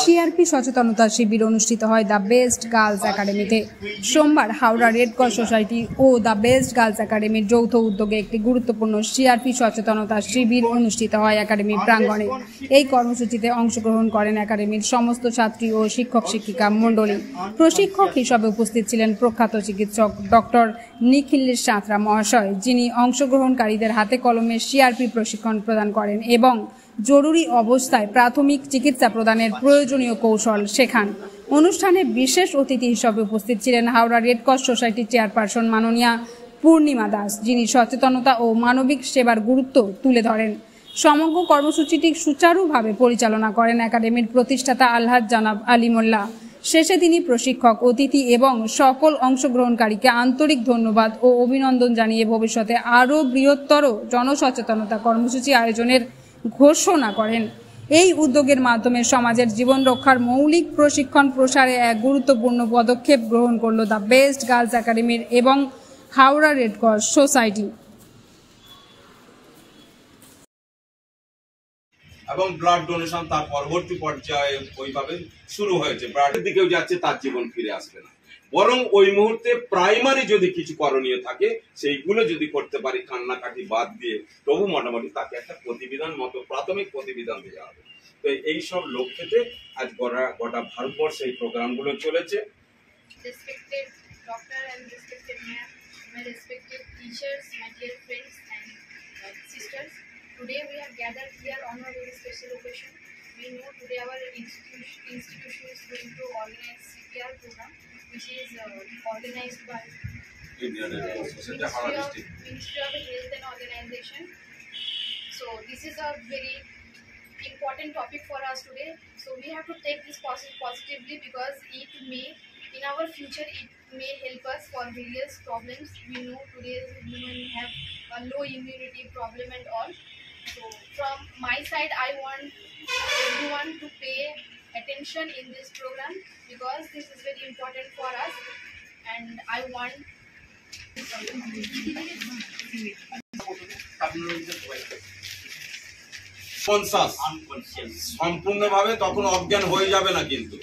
CRP সচেতনতা শিবির অনুষ্ঠিত হয় দ্য বেস্ট গার্লস একাডেমিতে। সোমবার হাওড়া রেড ক্রস সোসাইটি ও দ্য বেস্ট গার্লস একাডেমির যৌথ উদ্যোগে একটি গুরুত্বপূর্ণ সিআরপি সচেতনতা শিবির অনুষ্ঠিত হয় একাডেমি প্রাঙ্গণে। এই কর্মসূচিতে অংশগ্রহণ করেন একাডেমির সমস্ত ছাত্রী ও শিক্ষক শিক্ষিকা মণ্ডলী। প্রশিক্ষক হিসেবে উপস্থিত ছিলেন প্রখ্যাত চিকিৎসক ডক্টর নিখিল সাঁতরা মহাশয়, যিনি অংশগ্রহণকারীদের হাতে কলমে সিআরপি প্রশিক্ষণ প্রদান করেন এবং জরুরি অবস্থায় প্রাথমিক চিকিৎসা প্রদানের প্রয়োজনীয় কৌশল শেখান। অনুষ্ঠানে বিশেষ অতিথি হিসেবে উপস্থিত ছিলেন হাওড়া রেড ক্রস সোসাইটির চেয়ারপারসন মাননীয়া পূর্ণিমা দাস, যিনি সচেতনতা ও মানবিক সেবার গুরুত্ব তুলে ধরেন। সমগ্র কর্মসূচিটি সুচারুভাবে পরিচালনা করেন একাডেমির প্রতিষ্ঠাতা আলহাজ জানাব আলী মোল্লা। শেষে তিনি প্রশিক্ষক, অতিথি এবং সকল অংশগ্রহণকারীকে আন্তরিক ধন্যবাদ ও অভিনন্দন জানিয়ে ভবিষ্যতে আরও বৃহত্তর জনসচেতনতা কর্মসূচি আয়োজনের ঘোষণা করেন। এই উদ্যোগের মাধ্যমে সমাজের জীবন রক্ষার মৌলিক প্রশিক্ষণ প্রসারে এক গুরুত্বপূর্ণ পদক্ষেপ গ্রহণ করল দ্য বেস্ট গার্লস একাডেমির এবং হাওড়া রেড ক্রস সোসাইটি। এবং ব্লাড ডোনেশন তার পরবর্তী পর্যায়ে ওইভাবে শুরু হয়েছে। ব্লাডের দিকেও যাচ্ছে, তার জীবন ফিরে আসবে না, বরং ওই মুহূর্তে প্রাইমারি যদি কিছু করণীয় থাকে সেইগুলো যদি করতে পারি কান্নাকাটি বাদ দিয়ে, তবু মোটামুটি তাকে একটা প্রতিবিধান মতো প্রাথমিক প্রতিবিধান দেওয়া হবে। তো এইসব লক্ষ্যেতে আজ গোটা ভারতবর্ষে এই প্রোগ্রামগুলো চলেছে। Respected doctor and respected ma'am, my respected teachers, my dear friends and sisters, today we have gathered here on a very special occasion. We know today our institution is going to organize CPR program, which is organized by Ministry of Health and Organization. So this is a very important topic for us today. So we have to take this positively because it may, in our future, it may help us for various problems. We know today's women have a low immunity problem and all. So from my side, I want everyone to pay attention in this program because this is very important for us, and I want সম্পূর্ণভাবে তখন অজ্ঞান হয়ে যাবে না, কিন্তু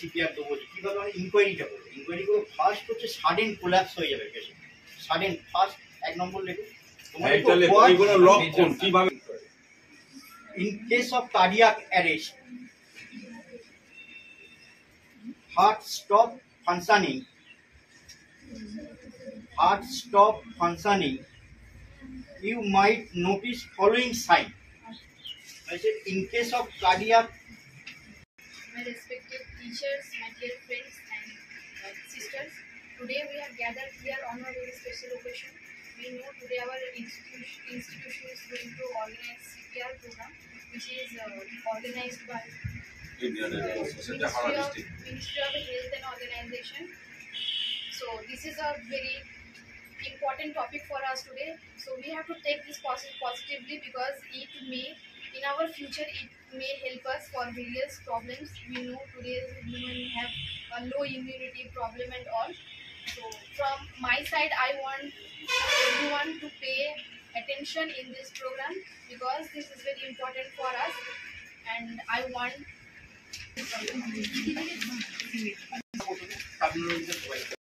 CPR দেবো কিভাবে আমরা ইনকোয়ারিটা করবো। ইনকোয়ারি করবো ফার্স্ট হচ্ছে সাডেন কোল্যাপস হয়ে যাবে পেশেন্ট, সাডেন ফার্স্ট 1 নম্বর লেখো লক্ষণ কিভাবে। In case of cardiac arrest, heart stop functioning, you might notice following sign. I said in case of cardiac. My respected teachers, my dear friends and sisters, today we have gathered here on a very special occasion. We know today our institution is going to organize CPR program, which is organized by Ministry of Health and Organization. So this is a very important topic for us today. So we have to take this positively because it may, in our future, it may help us for various problems. We know today's women have a low immunity problem and all. So from my side, I want everyone to pay attention in this program because this is very important for us, and I want